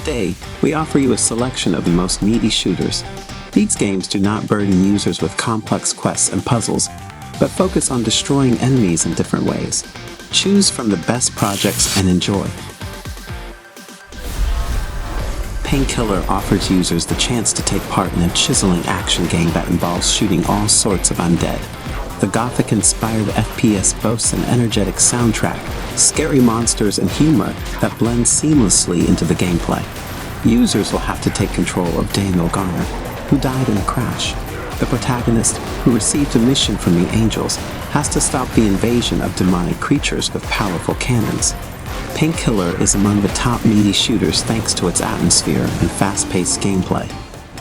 Today, we offer you a selection of the most meaty shooters. These games do not burden users with complex quests and puzzles, but focus on destroying enemies in different ways. Choose from the best projects and enjoy. Painkiller offers users the chance to take part in a chiseling action game that involves shooting all sorts of undead. The Gothic-inspired FPS boasts an energetic soundtrack, scary monsters, and humor that blend seamlessly into the gameplay. Users will have to take control of Daniel Garner, who died in a crash. The protagonist, who received a mission from the Angels, has to stop the invasion of demonic creatures with powerful cannons. Painkiller is among the top meaty shooters thanks to its atmosphere and fast-paced gameplay.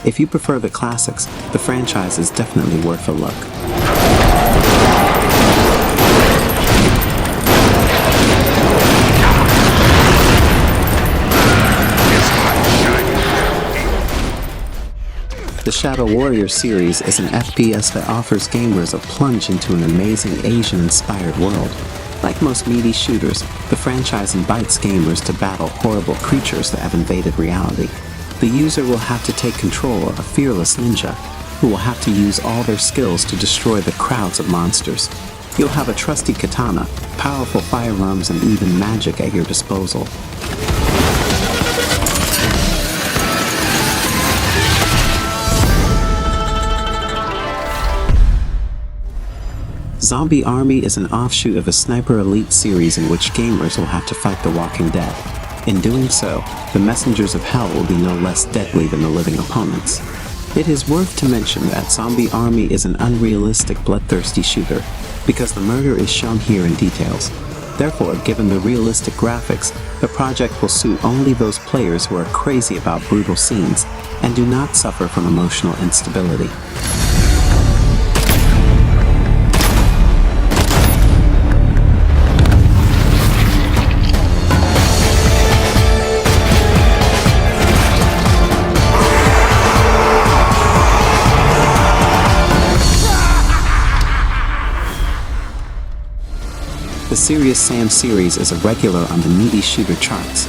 If you prefer the classics, the franchise is definitely worth a look. The Shadow Warrior series is an FPS that offers gamers a plunge into an amazing Asian-inspired world. Like most meaty shooters, the franchise invites gamers to battle horrible creatures that have invaded reality. The user will have to take control of a fearless ninja, who will have to use all their skills to destroy the crowds of monsters. You'll have a trusty katana, powerful firearms, and even magic at your disposal. Zombie Army is an offshoot of a Sniper Elite series in which gamers will have to fight the Walking Dead. In doing so, the messengers of hell will be no less deadly than the living opponents. It is worth to mention that Zombie Army is an unrealistic bloodthirsty shooter, because the murder is shown here in details. Therefore, given the realistic graphics, the project will suit only those players who are crazy about brutal scenes and do not suffer from emotional instability. The Serious Sam series is a regular on the meaty shooter charts.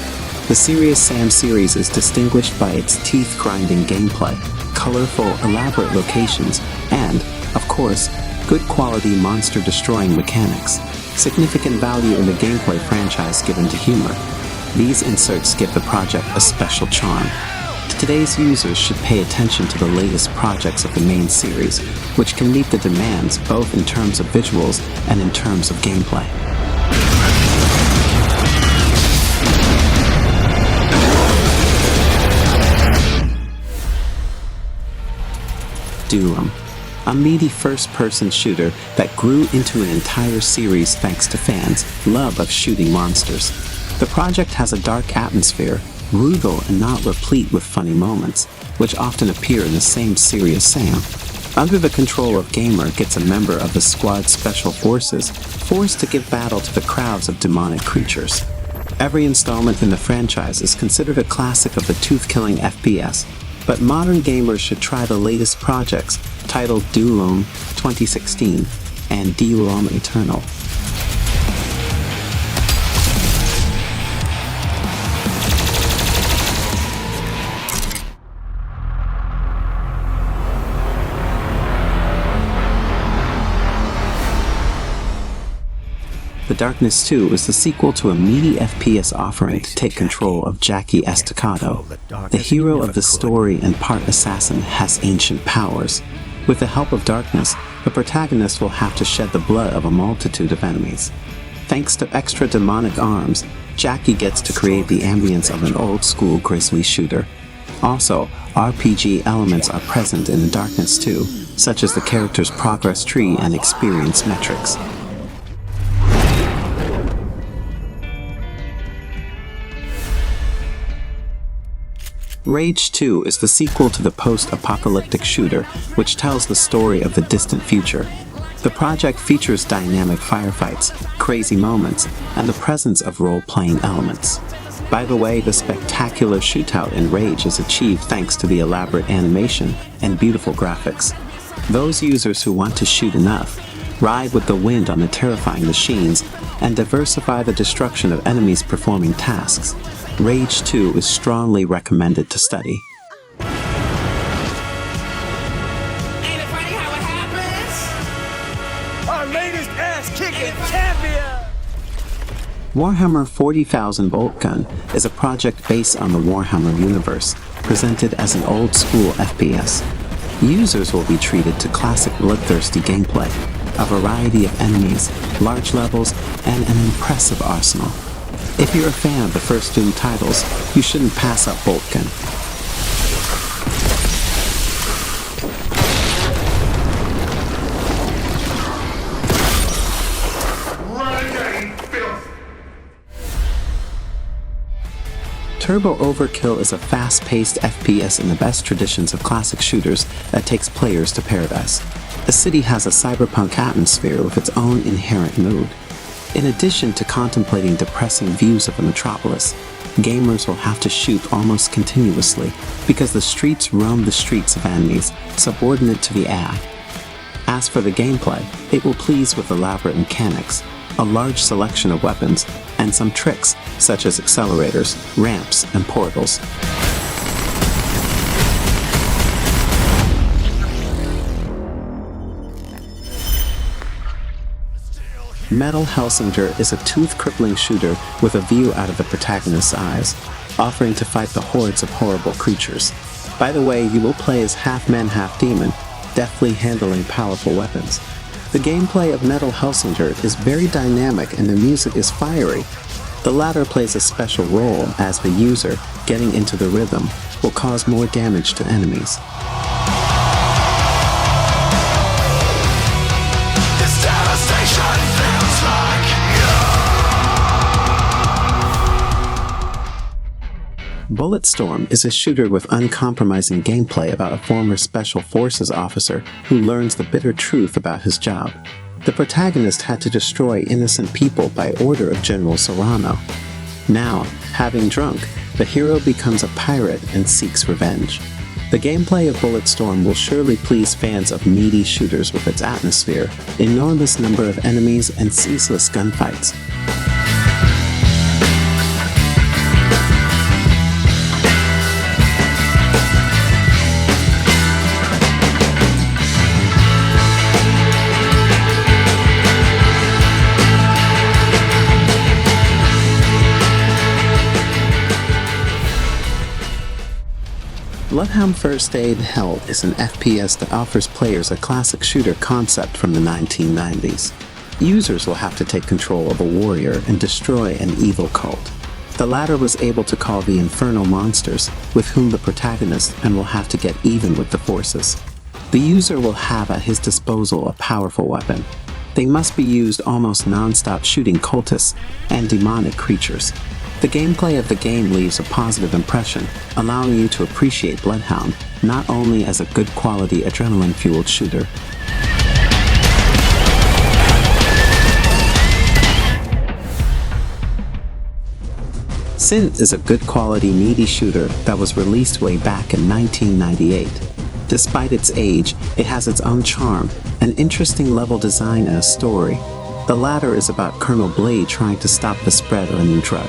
The Serious Sam series is distinguished by its teeth-grinding gameplay, colorful, elaborate locations, and, of course, good quality monster-destroying mechanics. Significant value in the gameplay franchise given to humor. These inserts give the project a special charm. Today's users should pay attention to the latest projects of the main series, which can meet the demands both in terms of visuals and in terms of gameplay. Doom, a meaty first-person shooter that grew into an entire series thanks to fans' love of shooting monsters. The project has a dark atmosphere, brutal and not replete with funny moments, which often appear in the same Serious Sam. Under the control of Gamer gets a member of the Squad Special Forces, forced to give battle to the crowds of demonic creatures. Every installment in the franchise is considered a classic of the tooth-killing FPS, but modern gamers should try the latest projects titled Doom 2016 and Doom Eternal. The Darkness 2 is the sequel to a meaty FPS offering to take control of Jackie Estacado. The hero of the story and part assassin has ancient powers. With the help of Darkness, the protagonist will have to shed the blood of a multitude of enemies. Thanks to extra demonic arms, Jackie gets to create the ambience of an old-school grisly shooter. Also, RPG elements are present in the Darkness 2, such as the character's progress tree and experience metrics. Rage 2 is the sequel to the post-apocalyptic shooter, which tells the story of the distant future. The project features dynamic firefights, crazy moments, and the presence of role-playing elements. By the way, the spectacular shootout in Rage is achieved thanks to the elaborate animation and beautiful graphics. Those users who want to shoot enough, ride with the wind on the terrifying machines, and diversify the destruction of enemies performing tasks. Rage 2 is strongly recommended to study. Ain't it funny how it happens? Our latest ass-kicking champion! Warhammer 40,000 Boltgun is a project based on the Warhammer universe, presented as an old-school FPS. Users will be treated to classic bloodthirsty gameplay, a variety of enemies, large levels, and an impressive arsenal. If you're a fan of the first Doom titles, you shouldn't pass up Boltgun. Turbo Overkill is a fast-paced FPS in the best traditions of classic shooters that takes players to paradise. The city has a cyberpunk atmosphere with its own inherent mood. In addition to contemplating depressing views of the metropolis, gamers will have to shoot almost continuously because the streets roam the streets of enemies, subordinate to the AI. As for the gameplay, it will please with elaborate mechanics, a large selection of weapons, and some tricks such as accelerators, ramps, and portals. Metal Hellsinger is a tooth-crippling shooter with a view out of the protagonist's eyes, offering to fight the hordes of horrible creatures. By the way, you will play as half-man, half-demon, deftly handling powerful weapons. The gameplay of Metal Hellsinger is very dynamic and the music is fiery. The latter plays a special role as the user, getting into the rhythm, will cause more damage to enemies. Bulletstorm is a shooter with uncompromising gameplay about a former Special Forces officer who learns the bitter truth about his job. The protagonist had to destroy innocent people by order of General Serrano. Now, having drunk, the hero becomes a pirate and seeks revenge. The gameplay of Bulletstorm will surely please fans of meaty shooters with its atmosphere, enormous number of enemies, and ceaseless gunfights. Bloodhound First Aid Hell is an FPS that offers players a classic shooter concept from the 1990s. Users will have to take control of a warrior and destroy an evil cult. The latter was able to call the infernal monsters, with whom the protagonist and will have to get even with the forces. The user will have at his disposal a powerful weapon. They must be used almost non-stop shooting cultists and demonic creatures. The gameplay of the game leaves a positive impression, allowing you to appreciate Bloodhound not only as a good quality adrenaline-fueled shooter. Sin is a good quality meaty shooter that was released way back in 1998. Despite its age, it has its own charm, an interesting level design and a story. The latter is about Colonel Blade trying to stop the spread of a new drug.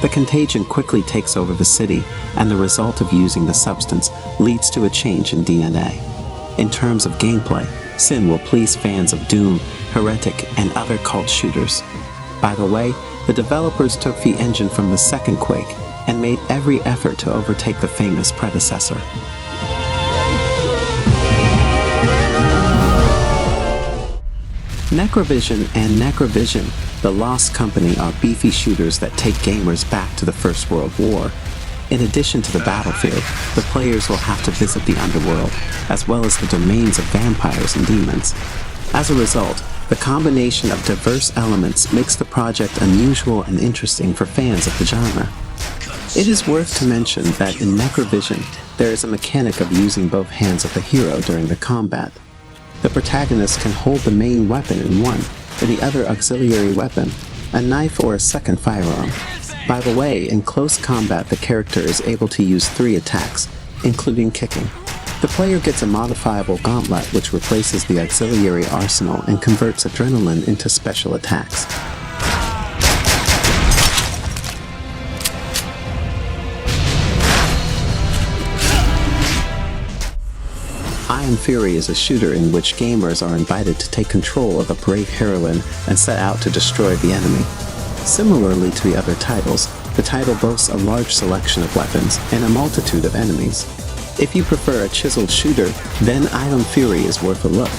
The contagion quickly takes over the city, and the result of using the substance leads to a change in DNA. In terms of gameplay, Sin will please fans of Doom, Heretic, and other cult shooters. By the way, the developers took the engine from the second Quake and made every effort to overtake the famous predecessor. NecroVisioN and NecroVisioN, the Lost Company, are beefy shooters that take gamers back to the First World War. In addition to the battlefield, the players will have to visit the underworld, as well as the domains of vampires and demons. As a result, the combination of diverse elements makes the project unusual and interesting for fans of the genre. It is worth to mention that in NecroVisioN, there is a mechanic of using both hands of the hero during the combat. The protagonist can hold the main weapon in one, and the other auxiliary weapon, a knife or a second firearm. By the way, in close combat the character is able to use 3 attacks, including kicking. The player gets a modifiable gauntlet which replaces the auxiliary arsenal and converts adrenaline into special attacks. Iron Fury is a shooter in which gamers are invited to take control of a brave heroine and set out to destroy the enemy. Similarly to the other titles, the title boasts a large selection of weapons and a multitude of enemies. If you prefer a chiseled shooter, then Iron Fury is worth a look.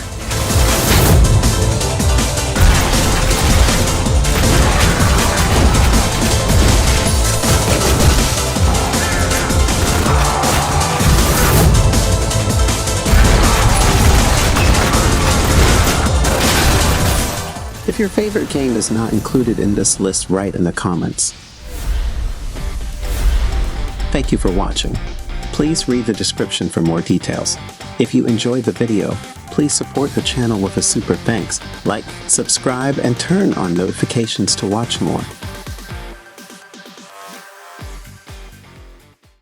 If your favorite game is not included in this list, write in the comments. Thank you for watching. Please read the description for more details. If you enjoyed the video, please support the channel with a super thanks, like, subscribe, and turn on notifications to watch more.